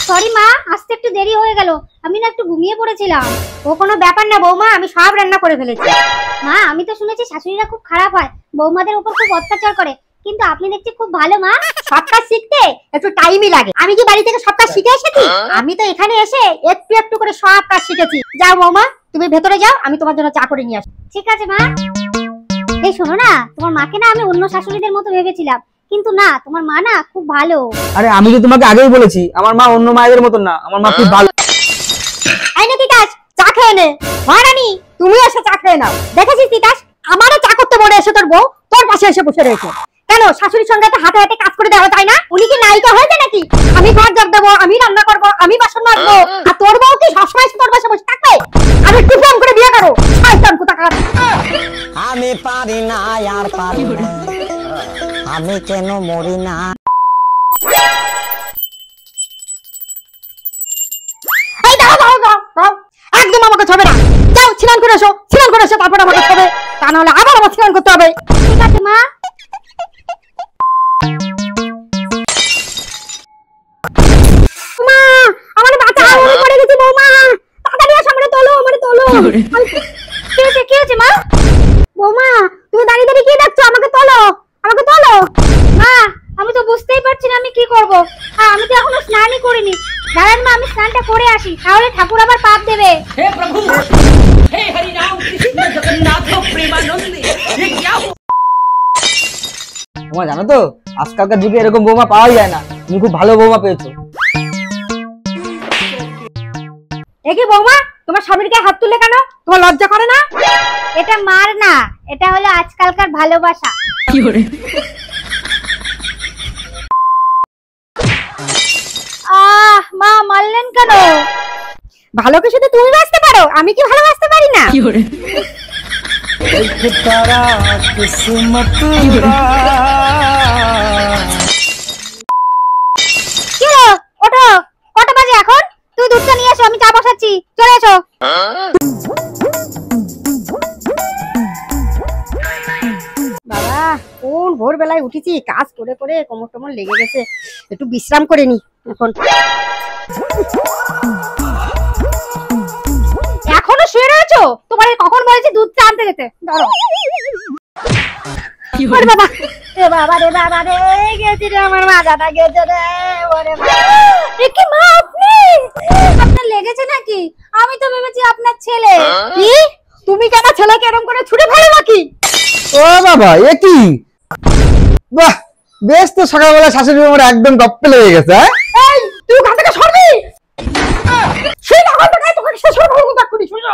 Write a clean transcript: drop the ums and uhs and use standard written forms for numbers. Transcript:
Sorry মা, আসতে একটু দেরি হয়ে গেল, আমি না একটু ঘুমিয়ে পড়েছিলাম। ও কোনো ব্যাপার না বৌমা, আমি সব রান্না করে ফেলেছি। মা আমি তো শুনেছি শাশুড়িরা খুব খারাপ হয়, বৌমাদের উপর খুব অত্যাচার করে, কিন্তু আপনি দেখছি খুব ভালো মা। সব কাজ শিখতে একটু টাইমই লাগে। আমি কি বাড়ি থেকে সব কাজ শিখে এসেছি? আমি তো এখানে এসে একটু একটু করে সব কাজ শিখেছি। যাও বৌমা, তুমি ভেতরে যাও, আমি তোমার জন্য চা করে নিয়ে আসি। ঠিক আছে মা। এই শোনো না, তোমার মাকে না আমি অন্য শাশুড়িদের মতো ভেবেছিলাম, কিন্তু না, তোমার মা না খুব ভালো। আরে আমি তো তোমাকে আগেই বলেছি আমার মা অন্য মায়েদের মতন না, আমার মা খুব ভালো। এই নে তিতাস, চা খেয়ে নে। মহারানী তুমি এসে চা খেয়ে নাও। দেখেছিস তিতাস, আমারও চা করতে বলে এসে তোর বউ তোর পাশে এসে বসে রয়েছে। কেন শাশুড়ির সঙ্গে তো হাতে হাতে কাজ করে দেওয়া যায় না? উনি কি নায়িকা হয়েছে নাকি? আমি ঘর ঝাড় দেবো, আমি রান্না করবো, আমি বাসন মাজবো, আর তোর বউ কি সবসময় তোর পাশে বসে থাকবে? আমি একটু ফোন করে বিয়ে করো, শয়তান কোথাকার। আমি পারি না আর পারি না, আমি কেন মরি না। এই দাও দাও দাও দাও, একদম আমাকে ছবে না। যাও স্নান করে এসো, স্নান করে এসো তারপর আমাকে ছবে, তা নাহলে আবার আমার স্নান করতে হবে। ঠিক আছে মা। মা আমার বাঁচাও, আমি পড়ে গেছি বৌমা, তাড়াতাড়ি এসো, আমারে তোলো, আমারে তোলো। কি হয়েছে মা? বৌমা তুমি দাঁড়িয়ে দাঁড়িয়ে কি দেখছো? আমাকে তোলো, আমাকে তোলো। মা আমি তো বুঝতেই পারছি না আমি কি করব, আর আমি তো এখনো স্নানই করিনি। দাঁড়ান মা, আমি স্নানটা করে আসি, তাহলে ঠাকুর আবার পাপ দেবে। हे प्रभु, हे हरि राम कृष्ण जगन्नाथ प्रेमानंद, ये क्या हो? তোমার জানো তো আজকালকার যুগে এরকম বৌমা পাওয়া যায় না, তুমি খুব ভালো বৌমা পেয়েছো। এ কি বৌমা, তোমার স্বামীর গায়ে হাত তুলে কেন? তোমার লজ্জা করে না? এটা মার না, এটা হলো আজকালকার ভালোবাসা। মা মারলেন কেন? ভালো কিছু তো তুমি বাঁচতে পারো, আমি কি ভালোবাসতে পারি না? কি হলো? ওঠো, কটা বাজে এখন? তুই দুধটা নিয়ে এসো, আমি চা বসাচ্ছি, চলে এসো। বাবা কোন ভোরবেলায় উঠেছি, কাজ করে করে কোমর টোমর লেগে গেছে, একটু বিশ্রাম করে নি এখন। এখনো শুয়ে রয়েছো? তোমার কখন বলেছি দুধ চা আনতে যেতে? ধরো। ওরে বাবা, এ বাবা রে বাবা রে, গেছি রে, আমার মাথাটা গেছে রে। ওরে বাবা, এ কি মা আপনি? আপনার লেগেছে নাকি? আমি তো ভেবেছি আপনার ছেলে। কি তুমি কেন ছেলেকে এরকম করে ছুড়ে ফেলো নাকি? ও বাবা, এ কি? বাহ, বেশ তো সকালবেলা শাশুড়ি আমার একদম গপ্পে লেগে গেছে। এই তুই ওখান থেকে সরবি, সেই তখন থেকে তোকে শেষ করে ফেলবো, তাক্ষুনি শুনো।